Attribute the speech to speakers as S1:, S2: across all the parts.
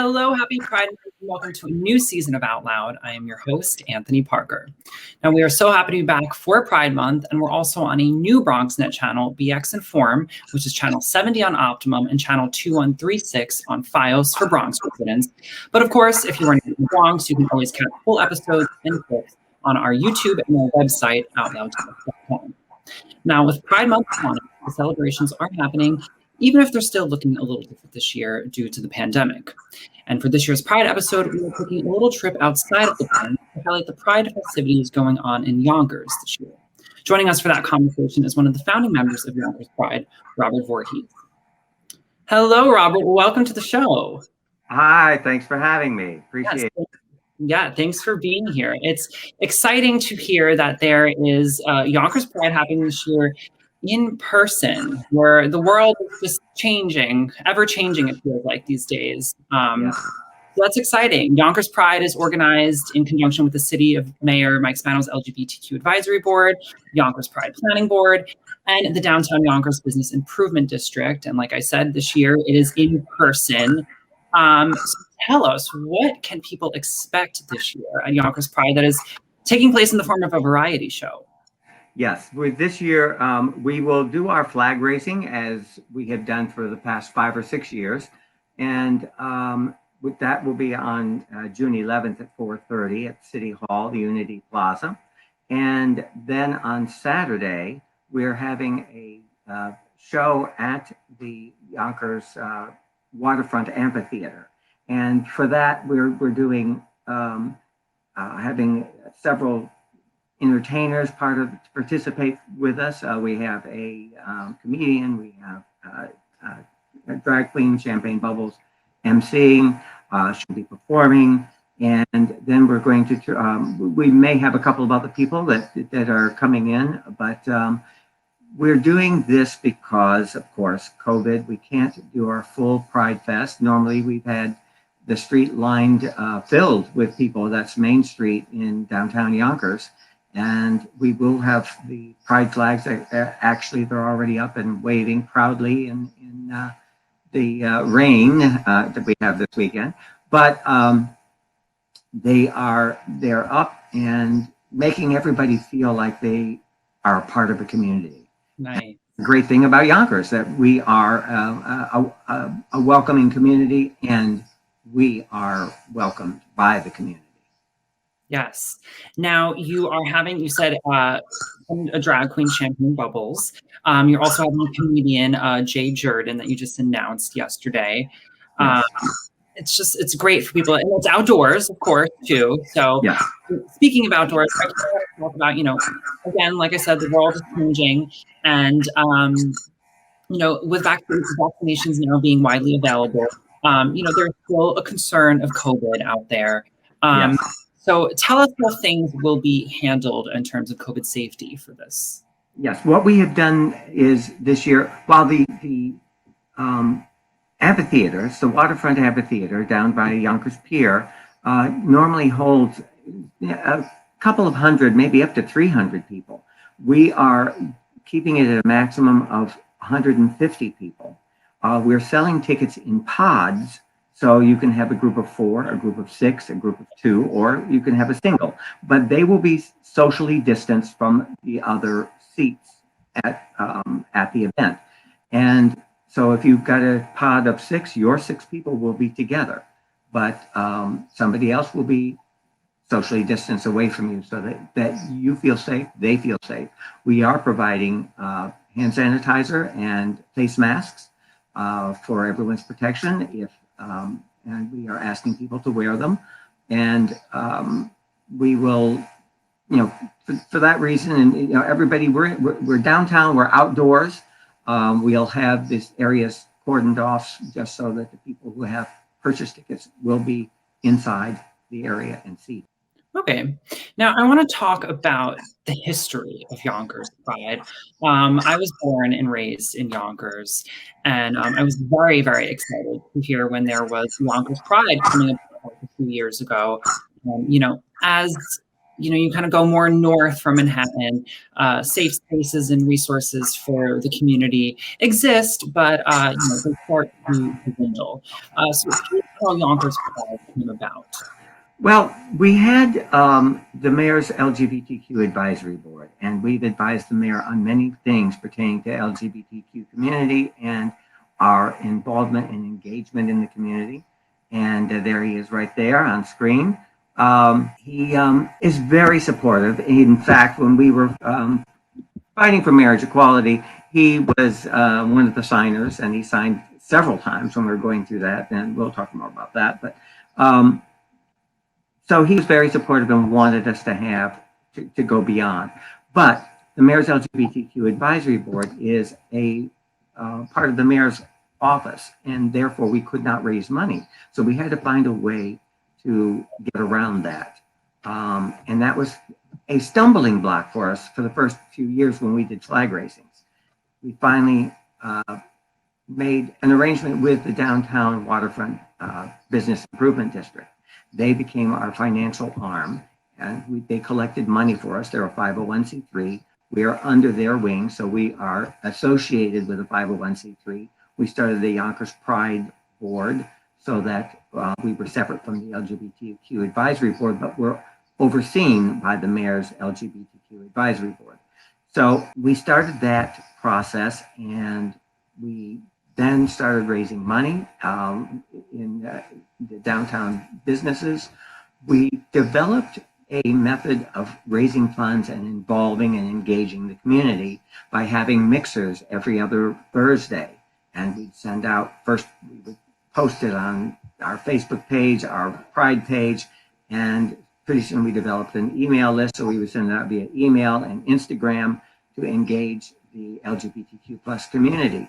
S1: Hello, happy Pride Month, and welcome to a new season of Out Loud. I am your host, Anthony Parker. Now, we are so happy to be back for Pride Month, and we're also on a new BronxNet channel, BX Inform, which is channel 70 on Optimum and channel 2136 on Fios for Bronx residents. But of course, if you're in the Bronx, you can always catch full episodes and clips on our YouTube and our website, outloudtalk.com. Now, with Pride Month on it, the celebrations are happening, even if they're still looking a little different this year due to the pandemic. And for this year's Pride episode, we are taking a little trip outside of the town to highlight the Pride festivities going on in Yonkers this year. Joining us for that conversation is one of the founding members of Yonkers Pride, Robert Voorheis. Hello, Robert. Welcome to the show.
S2: Hi, thanks for having me. Appreciate it.
S1: Yeah, thanks for being here. It's exciting to hear that there is Yonkers Pride happening this year in person, where the world is just changing, ever changing, it feels like these days. So that's exciting. Yonkers Pride is organized in conjunction with the City of Mayor Mike Spano's LGBTQ Advisory Board, Yonkers Pride Planning Board, and the Downtown Yonkers Business Improvement District. And like I said, this year it is in person. So tell us, what can people expect this year at Yonkers Pride that is taking place in the form of a variety show?
S2: Yes, this year we will do our flag racing as we have done for the past 5 or 6 years. And that will be on June 11th at 4:30 at City Hall, the Unity Plaza. And then on Saturday, we're having a show at the Yonkers Waterfront Amphitheater. And for that, we're doing having several entertainers participate with us. We have a comedian, we have a drag queen, Champagne Bubbles, emceeing, she'll be performing, and then we're going to, we may have a couple of other people that are coming in, but we're doing this because, of course, COVID, we can't do our full Pride Fest. Normally we've had the street lined, filled with people. That's Main Street in downtown Yonkers. And we will have the Pride flags. Actually, they're already up and waving proudly in the rain that we have this weekend. But they're up and making everybody feel like they are a part of a community.
S1: Nice.
S2: The great thing about Yonkers that we are a welcoming community, and we are welcomed by the community.
S1: Yes. Now you are having, you said a drag queen, Champagne Bubbles. You're also having a comedian, Jay Jordan, that you just announced yesterday.
S2: Yes.
S1: It's great for people, and it's outdoors, of course, too. So
S2: yeah.
S1: Speaking of outdoors, I want to talk about, again, like I said, the world is changing, and with vaccinations now being widely available, there's still a concern of COVID out there. So tell us how things will be handled in terms of COVID safety for this.
S2: Yes, what we have done is this year, while the amphitheater, it's the Waterfront Amphitheater down by Yonkers Pier, normally holds a couple of hundred, maybe up to 300 people. We are keeping it at a maximum of 150 people. We're selling tickets in pods. So you can have a group of 4, a group of 6, a group of 2, or you can have a single. But they will be socially distanced from the other seats at the event. And so if you've got a pod of 6, your 6 people will be together. But somebody else will be socially distanced away from you so that you feel safe, they feel safe. We are providing hand sanitizer and face masks for everyone's protection. And we are asking people to wear them, and we will, for that reason, and everybody, we're downtown, we're outdoors. We'll have these areas cordoned off just so that the people who have purchased tickets will be inside the area and see.
S1: Okay. Now I want to talk about the history of Yonkers Pride. I was born and raised in Yonkers, and I was very, very excited to hear when there was Yonkers Pride coming up a few years ago. As you kind of go more north from Manhattan. Safe spaces and resources for the community exist, but they start to dwindle. So here's how Yonkers Pride came about.
S2: Well, we had the mayor's LGBTQ advisory board, and we've advised the mayor on many things pertaining to LGBTQ community and our involvement and engagement in the community. And there he is right there on screen. He is very supportive. In fact, when we were fighting for marriage equality, he was one of the signers, and he signed several times when we were going through that, and we'll talk more about that. But so he was very supportive and wanted us to go beyond. But the mayor's LGBTQ advisory board is a part of the mayor's office, and therefore we could not raise money. So we had to find a way to get around that. And that was a stumbling block for us for the first few years when we did flag racings. We finally made an arrangement with the downtown waterfront business improvement district. They became our financial arm, and they collected money for us. They're a 501c3. We are under their wing, so we are associated with a 501c3. We started the Yonkers Pride Board so that we were separate from the LGBTQ advisory board, but we're overseen by the mayor's LGBTQ advisory board. So we started that process, and we then started raising money in the downtown businesses. We developed a method of raising funds and involving and engaging the community by having mixers every other Thursday. And we'd send out, first we would post it on our Facebook page, our Pride page, and pretty soon we developed an email list. So we would send it out via email and Instagram to engage the LGBTQ plus community.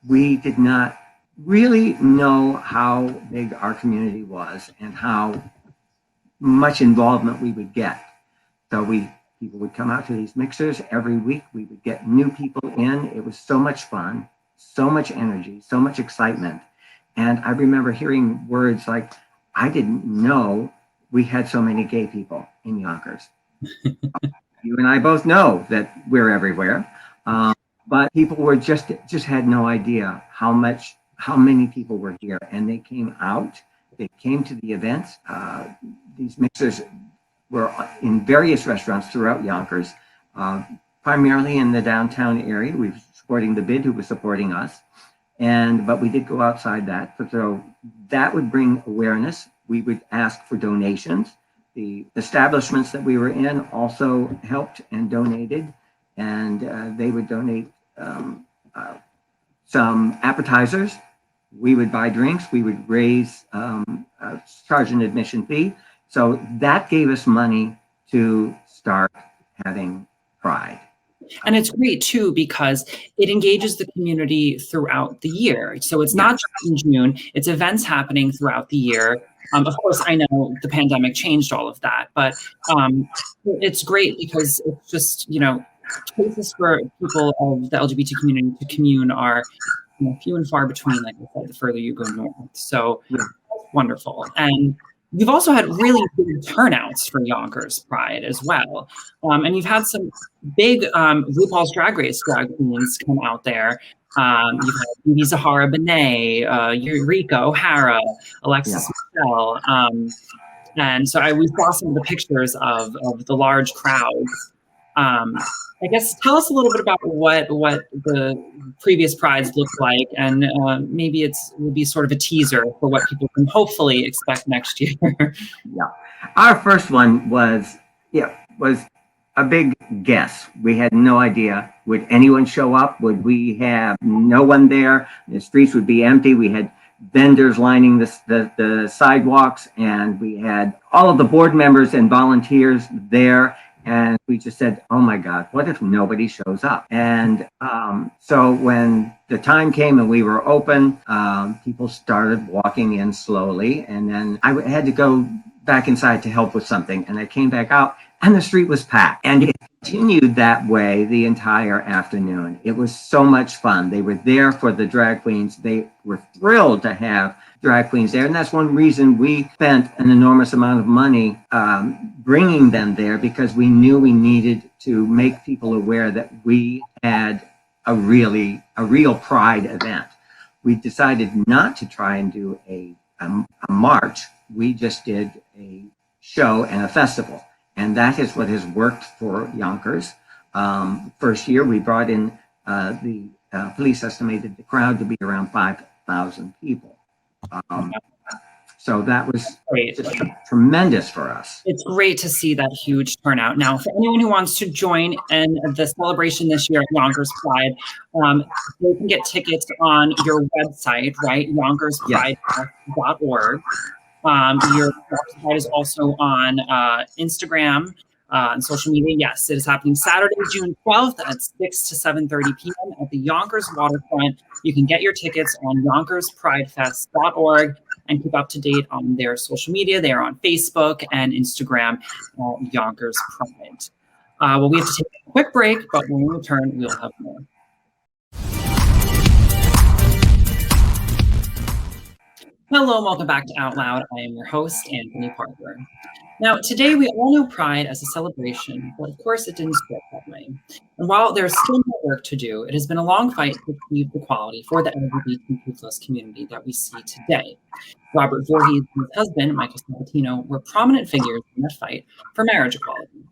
S2: We did not really know how big our community was and how much involvement we would get. So people would come out to these mixers every week. We would get new people in. It was so much fun, so much energy, so much excitement. And I remember hearing words like, I didn't know we had so many gay people in Yonkers. You and I both know that we're everywhere. But people were just had no idea how many people were here, and they came out. They came to the events. These mixers were in various restaurants throughout Yonkers, primarily in the downtown area. We were supporting the BID, who was supporting us, but we did go outside that. So that would bring awareness. We would ask for donations. The establishments that we were in also helped and donated, and they would donate some appetizers. We would buy drinks. We would raise, charge an admission fee. So that gave us money to start having Pride.
S1: And it's great too, because it engages the community throughout the year. So it's not just in June, it's events happening throughout the year. Of course, I know the pandemic changed all of that, but it's great because it's just, places for people of the LGBT community to commune are few and far between, like I said, the further you go north. So wonderful. And you've also had really big turnouts for Yonkers Pride as well. And you've had some big RuPaul's Drag Race drag queens come out there. You've had Vivi Zahara Benet, Eureka O'Hara, Alexis Michelle. And so we saw some of the pictures of the large crowds. I guess tell us a little bit about what the previous Prides looked like, and maybe it will be sort of a teaser for what people can hopefully expect next year.
S2: Yeah, our first one was a big guess. We had no idea, would anyone show up? Would we have no one there? The streets would be empty. We had vendors lining the sidewalks, and we had all of the board members and volunteers there. And we just said, oh my God, what if nobody shows up? And so when the time came and we were open, people started walking in slowly. And then I had to go back inside to help with something. And I came back out and the street was packed. And it continued that way the entire afternoon. It was so much fun. They were there for the drag queens. They were thrilled to have drag queens there. And that's one reason we spent an enormous amount of money bringing them there, because we knew we needed to make people aware that we had a real pride event. We decided not to try and do a march. We just did a show and a festival. And that is what has worked for Yonkers. First year, we brought in the police estimated the crowd to be around 5,000 people. So that was just tremendous for us.
S1: It's great to see that huge turnout. Now, for anyone who wants to join in the celebration this year at Yonkers Pride, they can get tickets on your website, right? YonkersPride.org. Your website is also on Instagram and social media. Yes, it is happening Saturday, June 12th at 6 to 7:30 p.m. at the Yonkers waterfront. You can get your tickets on YonkersPrideFest.org and keep up to date on their social media. They are on Facebook and Instagram, Yonkers Pride. Well, we have to take a quick break, but when we return, we'll have more. Hello and welcome back to Out Loud. I am your host, Anthony Parker. Now, today we all know Pride as a celebration, but of course it didn't start that way. And while there's still more work to do, it has been a long fight to achieve equality for the LGBTQ+ community that we see today. Robert Voorheis and his husband, Michael Sabatino, were prominent figures in that fight for marriage equality.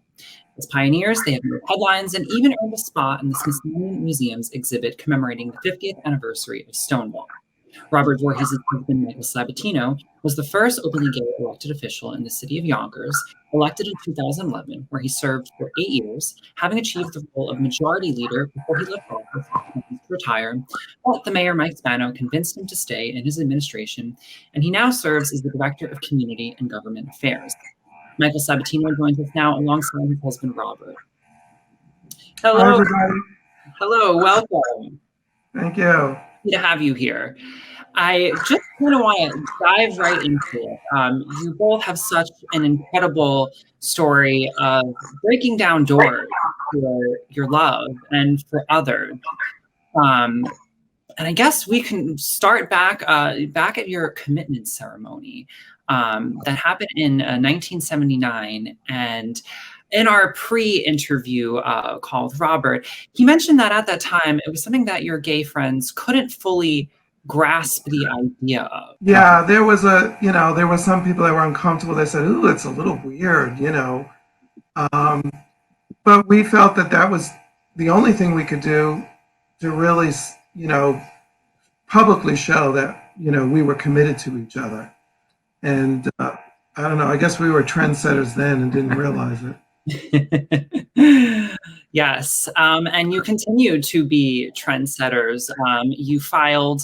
S1: As pioneers, they have made headlines and even earned a spot in the Smithsonian Museum's exhibit commemorating the 50th anniversary of Stonewall. Robert Voorheis' husband, Michael Sabatino, was the first openly gay elected official in the city of Yonkers, elected in 2011, where he served for 8 years, having achieved the role of majority leader before he left office to retire. But the mayor, Mike Spano, convinced him to stay in his administration, and he now serves as the Director of Community and Government Affairs. Michael Sabatino joins us now alongside his husband, Robert. Hello.
S3: Hi, everybody.
S1: Hello, welcome.
S3: Thank you.
S1: Happy to have you here. I just kind of want to dive right into it. You both have such an incredible story of breaking down doors for your love and for others. And I guess we can start back at your commitment ceremony that happened in 1979. And in our pre-interview call with Robert, he mentioned that at that time, it was something that your gay friends couldn't fully grasp the idea of.
S3: Yeah, there was some people that were uncomfortable. They said, "Ooh, it's a little weird," But we felt that was the only thing we could do to really, publicly show that, we were committed to each other. And I don't know, I guess we were trendsetters then and didn't realize it.
S1: Yes, and you continue to be trendsetters. You filed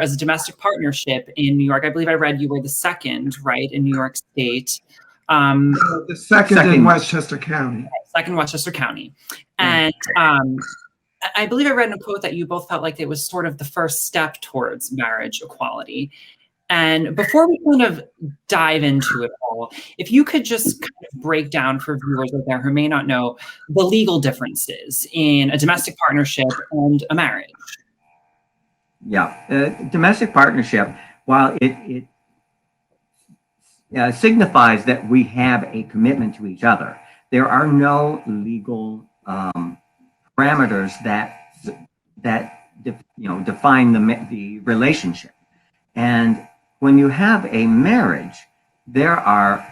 S1: as a domestic partnership in New York. I believe I read you were the second, right, in New York State.
S3: The second in Westchester County.
S1: Second Westchester County. And I believe I read in a quote that you both felt like it was sort of the first step towards marriage equality. And before we kind of dive into it all, if you could just kind of break down for viewers out there who may not know the legal differences in a domestic partnership and a marriage.
S2: Yeah, domestic partnership, while it signifies that we have a commitment to each other, there are no legal parameters that define the relationship. And when you have a marriage, there are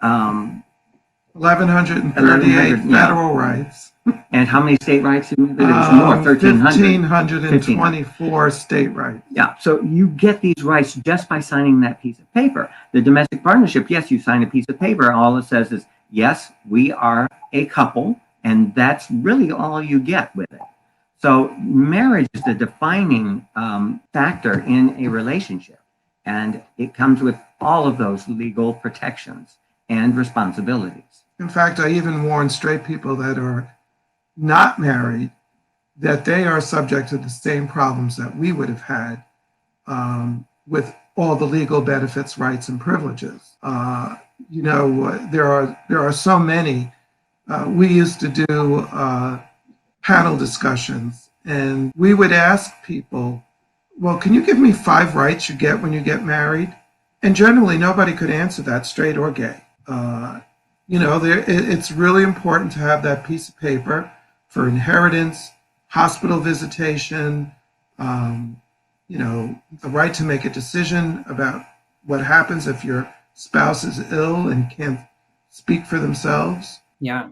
S3: 1,138 federal rights.
S2: And how many state rights? There was more,
S3: 1,524 state rights.
S2: Yeah, so you get these rights just by signing that piece of paper. The domestic partnership, yes, you sign a piece of paper. All it says is, yes, we are a couple, and that's really all you get with it. So marriage is the defining factor in a relationship, and it comes with all of those legal protections and responsibilities.
S3: In fact, I even warn straight people that are not married that they are subject to the same problems that we would have had with all the legal benefits, rights, and privileges. There are so many. We used to do panel discussions, and we would ask people, well, can you give me 5 rights you get when you get married? And generally, nobody could answer that, straight or gay. It's really important to have that piece of paper for inheritance, hospital visitation, the right to make a decision about what happens if your spouse is ill and can't speak for themselves.
S1: Yeah.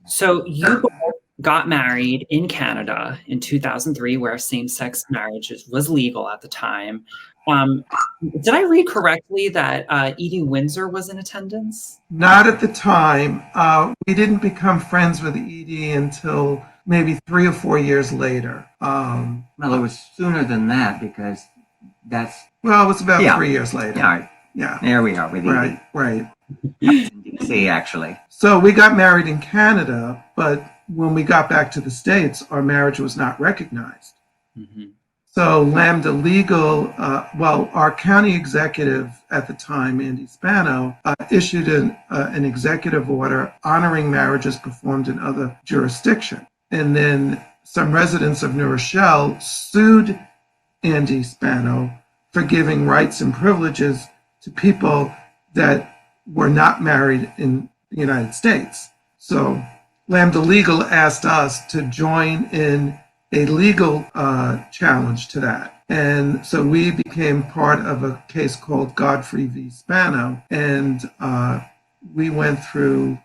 S1: So you both got married in Canada in 2003, where same-sex marriage was legal at the time. Did I read correctly that Edie Windsor was in attendance?
S3: Not at the time. We didn't become friends with Edie until maybe 3 or 4 years later.
S2: Well, it was sooner than that because it
S3: was about 3 years later.
S2: Yeah.
S3: Yeah.
S2: There we are with Edie.
S3: Right.
S2: In DC, actually.
S3: So we got married in Canada, but when we got back to the States, our marriage was not recognized.
S1: Mm-hmm.
S3: So Lambda Legal, our county executive at the time, Andy Spano, issued an executive order honoring marriages performed in other jurisdictions. And then some residents of New Rochelle sued Andy Spano for giving rights and privileges to people that were not married in the United States. So Lambda Legal asked us to join in a legal challenge to that. And so we became part of a case called Godfrey v. Spano. And we went through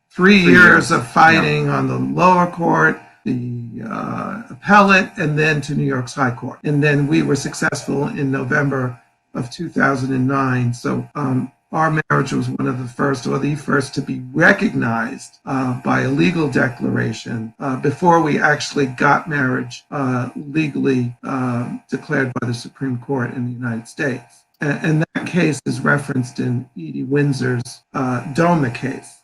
S3: 3 years of fighting on the lower court, the appellate, and then to New York's High Court. And then we were successful in November of 2009. So our marriage was one of the first, or the first, to be recognized by a legal declaration before we actually got marriage legally declared by the Supreme Court in the United States. And that case is referenced in Edie Windsor's DOMA case,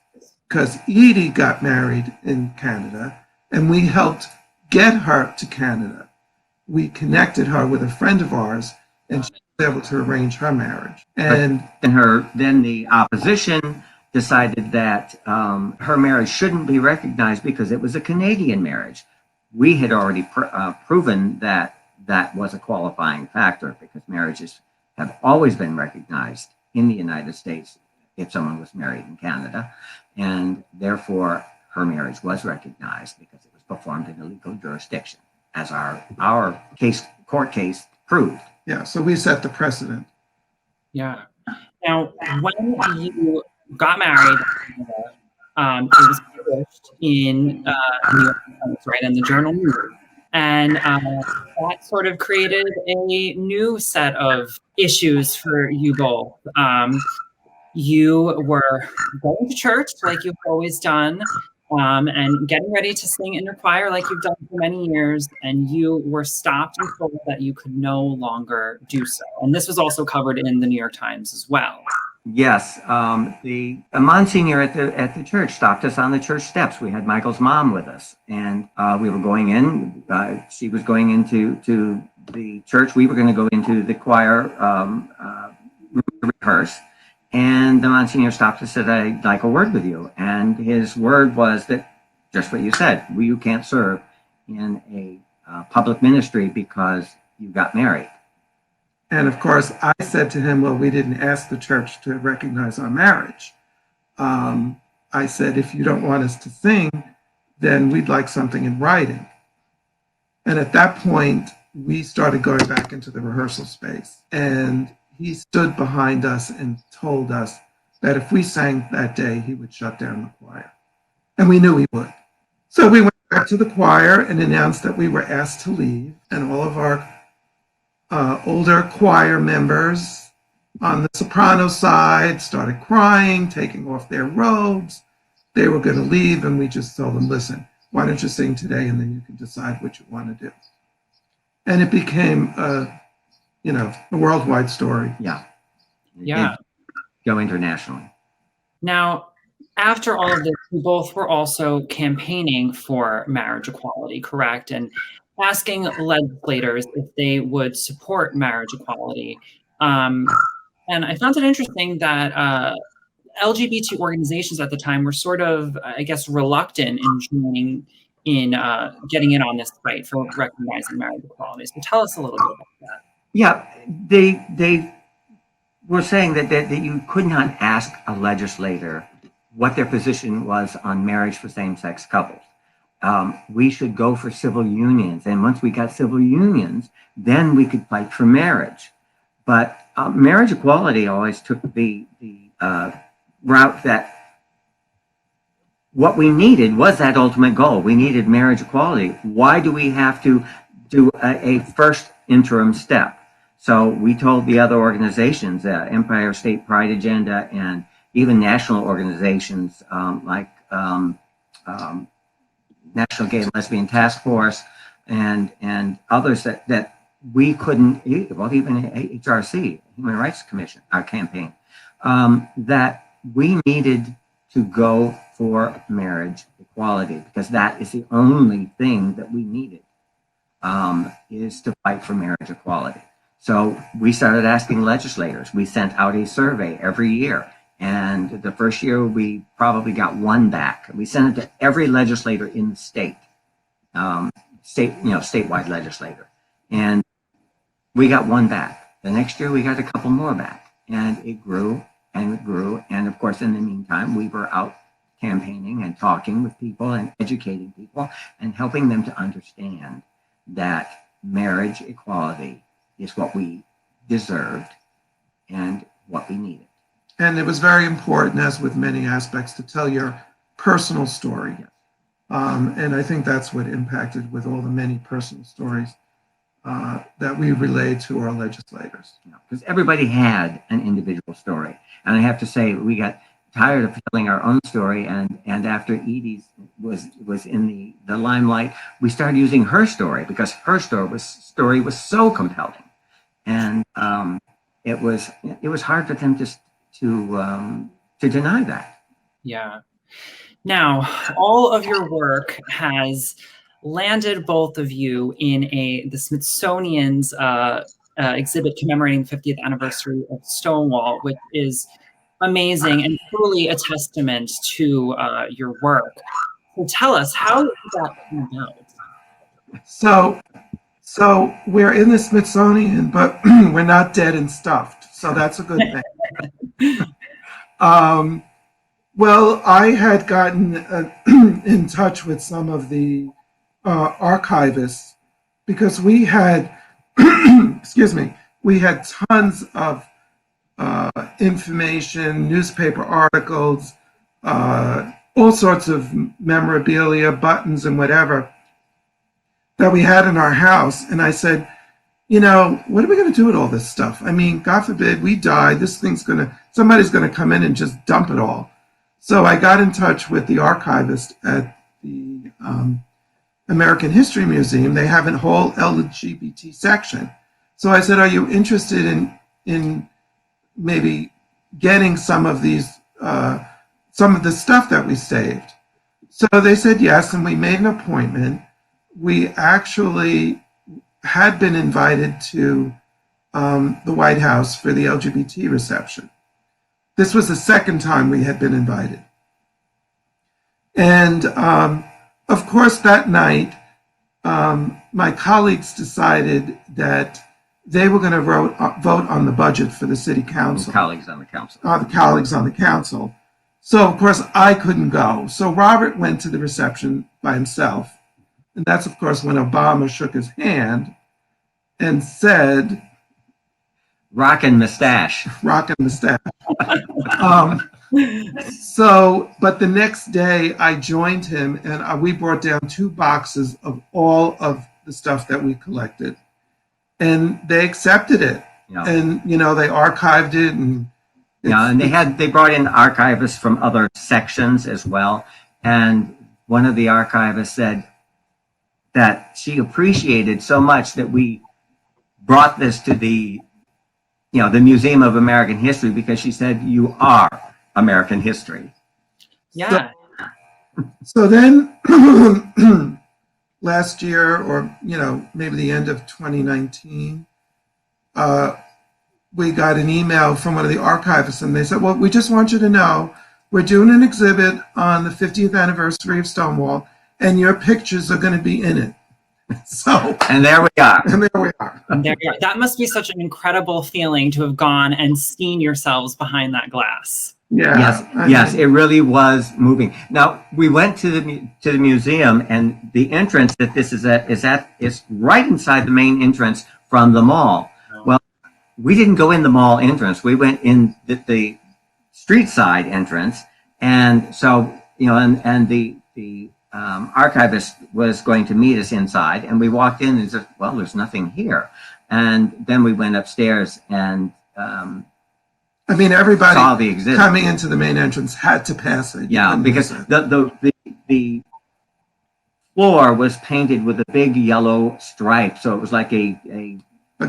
S3: because Edie got married in Canada, and we helped get her to Canada. We connected her with a friend of ours, and she was able to arrange her marriage. And
S2: then the opposition decided that her marriage shouldn't be recognized because it was a Canadian marriage. We had already proven that that was a qualifying factor because marriages have always been recognized in the United States if someone was married in Canada, and therefore her marriage was recognized because it was performed in a legal jurisdiction, as our court case proved.
S3: Yeah, so we set the precedent.
S1: Yeah. Now, when you got married, it was published in New York Times, right, in the Journal News. And that sort of created a new set of issues for you both. You were going to church like you've always done, and getting ready to sing in your choir like you've done for many years, and you were stopped and told that you could no longer do so. And this was also covered in the New York Times as well.
S2: Yes, the Monsignor at the church stopped us on the church steps. We had Michael's mom with us, and we were going in. She was going into the church. We were going to go into the choir room to rehearse. And the Monsignor stopped and said, "I'd like a word with you." And his word was that, just what you said, you can't serve in a public ministry because you got married.
S3: And of course, I said to him, well, we didn't ask the church to recognize our marriage. I said, if you don't want us to sing, then we'd like something in writing. And at that point, we started going back into the rehearsal space. And he stood behind us and told us that if we sang that day, he would shut down the choir. And we knew he would. So we went back to the choir and announced that we were asked to leave. And all of our older choir members on the soprano side started crying, taking off their robes. They were going to leave, and we just told them, listen, why don't you sing today, and then you can decide what you want to do. And it became a worldwide story.
S2: Yeah.
S1: Yeah.
S2: Go internationally.
S1: Now, after all of this, you both were also campaigning for marriage equality, correct? And asking legislators if they would support marriage equality. And I found it interesting that LGBT organizations at the time were sort of, I guess, reluctant in joining in getting in on this fight for recognizing marriage equality. So tell us a little bit about that.
S2: Yeah, they were saying that you could not ask a legislator what their position was on marriage for same-sex couples. We should go for civil unions, and once we got civil unions, then we could fight for marriage. But marriage equality always took the route that what we needed was that ultimate goal. We needed marriage equality. Why do we have to do a first interim step? So we told the other organizations, Empire State Pride Agenda, and even national organizations like National Gay and Lesbian Task Force and others that we couldn't, well, even HRC, Human Rights Commission, our campaign, that we needed to go for marriage equality, because that is the only thing that we needed, is to fight for marriage equality. So we started asking legislators. We sent out a survey every year, and the first year we probably got one back. We sent it to every legislator in the state, statewide legislator, and we got one back. The next year we got a couple more back, and it grew and it grew. And of course, in the meantime, we were out campaigning and talking with people and educating people and helping them to understand that marriage equality is what we deserved and what we needed.
S3: And it was very important, as with many aspects, to tell your personal story. And I think that's what impacted with all the many personal stories that we relayed to our legislators.
S2: Because everybody had an individual story. And I have to say, we got tired of telling our own story, and after Edie's was in the limelight, we started using her story, because her story was so compelling, and it was hard for them to deny that.
S1: Yeah. Now, all of your work has landed both of you in the Smithsonian's exhibit commemorating the 50th anniversary of Stonewall, which is amazing and truly a testament to your work. So tell us, how did that come about?
S3: So we're in the Smithsonian, but we're not dead and stuffed. So that's a good thing. Well, I had gotten in touch with some of the archivists, because we had, we had tons of information, newspaper articles, all sorts of memorabilia, buttons and whatever that we had in our house. And I said, what are we going to do with all this stuff? I mean, God forbid we die, somebody's going to come in and just dump it all. So I got in touch with the archivist at the American History Museum. They have a whole LGBT section. So I said, are you interested in maybe getting some of the stuff that we saved? So they said yes, and we made an appointment. We actually had been invited to the White House for the LGBT reception. This was the second time we had been invited. And of course, that night, my colleagues decided that they were going to vote on the budget for the city council.
S2: The colleagues on the council.
S3: The colleagues on the council. So, of course, I couldn't go. So Robert went to the reception by himself. And that's, of course, when Obama shook his hand and said,
S2: Rockin' mustache.
S3: Rockin' mustache. But the next day I joined him, and we brought down 2 boxes of all of the stuff that we collected. And they accepted it. Yeah. And, they archived it. And
S2: they brought in archivists from other sections as well. And one of the archivists said that she appreciated so much that we brought this to the Museum of American History, because she said, you are American history.
S1: Yeah.
S3: So then last year, or, maybe the end of 2019, we got an email from one of the archivists, and they said, well, we just want you to know, we're doing an exhibit on the 50th anniversary of Stonewall, and your pictures are going to be in it. So,
S2: And there we are.
S3: and there we are.
S1: There you are. That must be such an incredible feeling to have gone and seen yourselves behind that glass.
S3: Yeah.
S2: Yes, it really was moving. Now we went to the museum, and the entrance that this is is right inside the main entrance from the mall. Well, we didn't go in the mall entrance. We went in the street side entrance, and so and the archivist was going to meet us inside, and we walked in and said, "Well, there's nothing here," and then we went upstairs and.
S3: I mean, everybody
S2: saw the exhibit.
S3: Coming into the main entrance had to pass it.
S2: Yeah, because the floor was painted with a big yellow stripe, so it was like a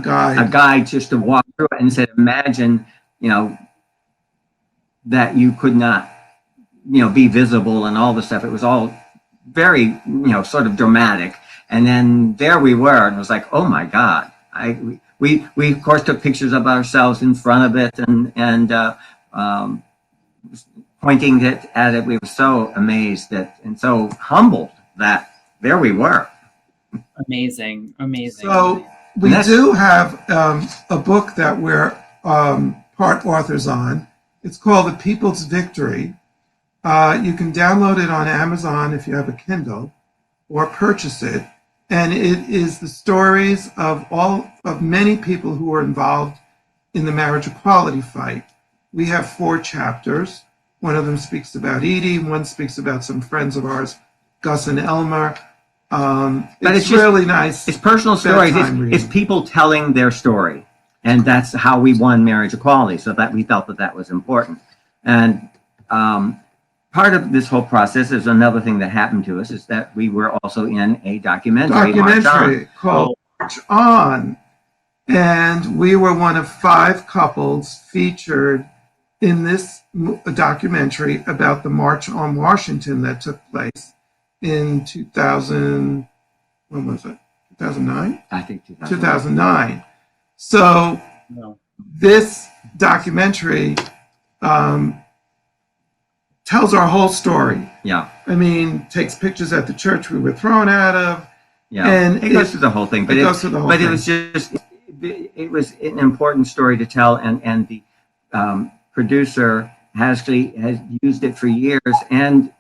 S2: guide just to walk through it, and said, imagine, that you could not, be visible and all the stuff. It was all very, sort of dramatic. And then there we were, and it was like, oh my God, We of course took pictures of ourselves in front of it and pointing at it. We were so amazed and so humbled that there we were.
S1: Amazing.
S3: So we do have a book that we're part authors on. It's called The People's Victory. You can download it on Amazon if you have a Kindle, or purchase it. And it is the stories of many people who were involved in the marriage equality fight. We have 4 chapters. One of them speaks about Edie. One speaks about some friends of ours, Gus and Elmer. It's really nice.
S2: It's personal stories. It's people telling their story. And that's how we won marriage equality. So that we felt that was important. And part of this whole process is another thing that happened to us is that we were also in a documentary
S3: called March On. And we were one of 5 couples featured in this documentary about the March on Washington that took place in 2000, when was it? 2009?
S2: I think
S3: 2009. So this documentary tells our whole story.
S2: Yeah.
S3: I mean, takes pictures at the church we were thrown out of.
S2: Yeah. And it goes through the whole thing. But it was just, it was an important story to tell. And the producer has used it for years, and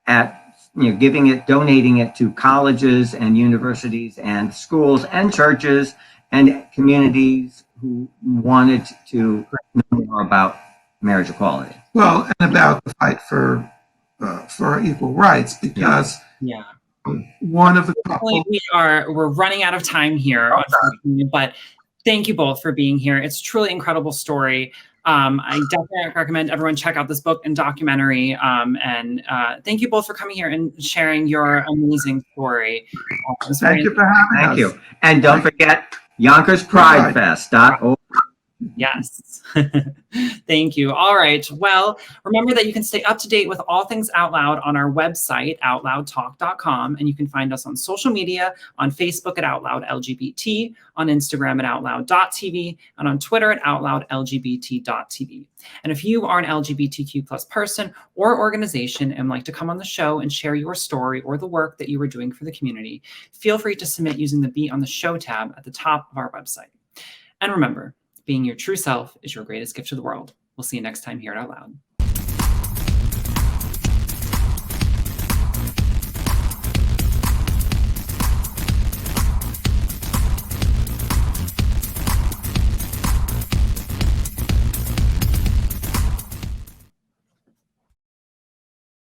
S2: donating it to colleges and universities and schools and churches and communities who wanted to know more about marriage equality.
S3: Well, and about the fight for equal rights, because one of the couples...
S1: we're running out of time here, unfortunately, but thank you both for being here. It's a truly incredible story. I definitely recommend everyone check out this book and documentary. And thank you both for coming here and sharing your amazing story.
S3: Thank you for having us.
S2: Thank you. And don't forget, YonkersPrideFest.org.
S1: Yes. Thank you. All right. Well, remember that you can stay up to date with all things Out Loud on our website, outloudtalk.com. And you can find us on social media, on Facebook at OutLoudLGBT, on Instagram at OutLoud.tv, and on Twitter at OutLoudLGBT.tv. And if you are an LGBTQ plus person or organization and like to come on the show and share your story or the work that you are doing for the community, feel free to submit using the Be on the Show tab at the top of our website. And remember, being your true self is your greatest gift to the world. We'll see you next time here at Out Loud.